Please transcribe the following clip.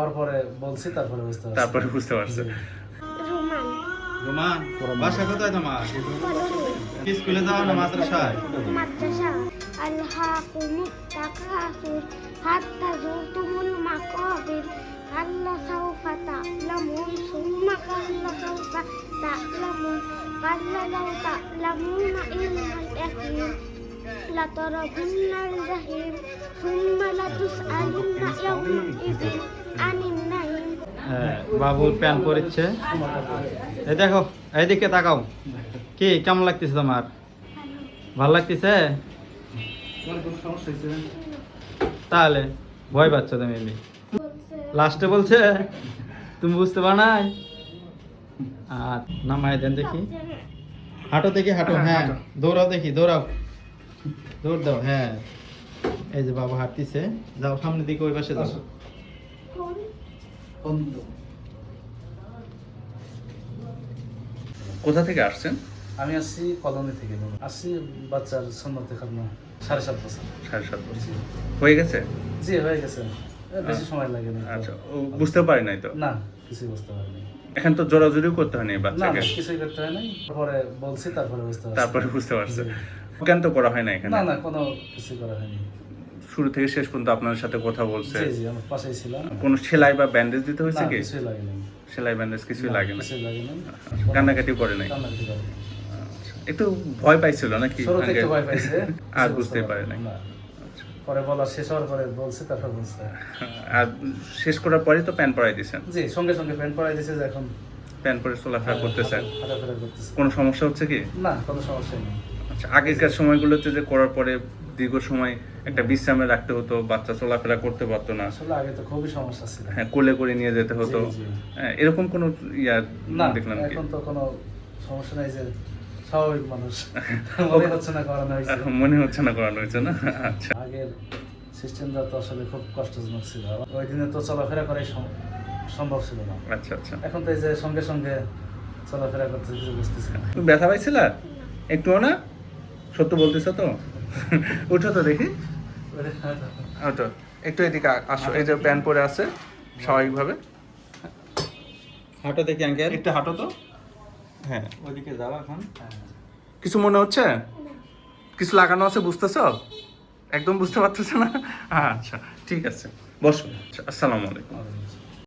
তারপরে বলছি, তারপরে বুঝতে পারছি। রোমান। রোমান, বাসা কোথায় তোমার? কি স্কুলে যাও না মাদ্রাসায়? মাদ্রাসা। আলহাকুমুত তাকাসুর হাত্তা যুরতুমুল মাকাবির কাল্লা সাউফা তা'লামুন সুম্মা কাল্লা সাউফা তা'লামুন কাল্লা লাউ তা'লামুনা ইলমাল ইয়াকিন লাতারাবুন্নাল জাহিম সুম্মা লাতুসআলুন্না ইয়াওমা ইযিন আনিন নাঈম। হ্যাঁ, বাবুর প্যান পরিচ্ছে। এই দেখো, এইদিকে তাকাও। কি কেমন লাগতেছে তোমার? ভালো লাগতেছে? তাহলে ভয় পাচ্ছ তুমি? লাস্টে বলছে তুমি বুঝতে পারো নাই? নামায় দেন দেখি, হাঁটো দেখি, হাঁটো। হ্যাঁ, দৌড়াও দেখি, দৌড়াও, দৌড় দাও। হ্যাঁ, এই যে বাবা হাঁটতেছে। যাও সামনের দিকে, ওই পাশে যাও। কোথা থেকে আসছেন? আমি আসছি কলোনি থেকে, আসছি বাচ্চার সন্ন্যতে খাতনা 7.5 বছর। 7.5 বছর হয়ে গেছে? জি, হয়ে গেছে। বেশি সময় লাগে না। আচ্ছা, ও বুঝতে পারি নাই তো? না, কিছুই বুঝতে পারিনি। এখন তো জোরাজুরিও করতে হয়নি না, বাচ্চাকে? কিছুই করতে হয় নাই। পরে বলছি, তারপরে বুঝতে পারছে। কেন তো করা হয় না এখানে? না, কোনো কিছু করা হয়নি। শুরু থেকে শেষ পর্যন্ত আপনার সাথে কথা বলছে? জি, আমার পাশেই ছিলাম। কোনো সেলাই বা ব্যান্ডেজ দিতে হয়েছে না, কি? কিছুই লাগেনি। সেলাই ব্যান্ডেজ কিছুই লাগে না? কিছুই লাগেনি। কান্নাকাটি করে নাই? কান্নাকাটি করেনি। আচ্ছা, একটু ভয় পাইছিল নাকি? শুরুতে একটু ভয় পাইছে, আর কিছু বুঝতে পারে নাই? না। পরে বলা শেষ হওয়ার পরে বলছে, তারপর বলছে। আর শেষ করার পরেই তো প্যান পরাই দিয়েছেন? জি, সঙ্গে সঙ্গে প্যান্ট পরাই দিয়েছে যে এখন প্যান পরে চলাফেরা করতেছেন? হাঁটাফেরা করতেছে। কোনো সমস্যা হচ্ছে কি? না, কোনো সমস্যা নেই। আচ্ছা, আগেকার সময়গুলোতে যে করার পরে দীর্ঘ সময় একটা বিশ্রামে রাখতে হতো, বাচ্চা চলাফেরা করতে পারতো না, আসলে আগে তো খুবই সমস্যা ছিল। হ্যাঁ, কোলে করে নিয়ে যেতে হতো, জি, জি। হ্যাঁ, এরকম কোনো না, দেখলাম কি? এখন তো কোনো সমস্যা নাই, যে স্বাভাবিক মানুষ। মনে হচ্ছে না করানো হয়েছে। মনে হচ্ছে না করানো হয়েছে না? আচ্ছা, আগের সিস্টেমটা তো আসলে খুব কষ্টজনক ছিল। ওই দিনে তো চলাফেরা করাই সম্ভব ছিল না। আচ্ছা, আচ্ছা। এখন তো এই যে সঙ্গে সঙ্গে চলাফেরা করতে কিছু বুঝতেছি না। তুমি ব্যথা পাইছিল একটুও না? সত্য বলতেছো তো? উঠো তো দেখি, ওঠো একটু, এদিকে আসো। এই যে প্যান পরে আছে স্বাভাবিকভাবে। হাঁটো দেখি আঙ্কেল, একটু হাঁটো তো। হ্যাঁ, ওইদিকে যাও এখন। কিছু মনে হচ্ছে? কিছু লাগানো আছে, বুঝতেছো? একদম বুঝতে পারতেছো না? আচ্ছা, ঠিক আছে, বসো। আচ্ছা, আসসালামু আলাইকুম।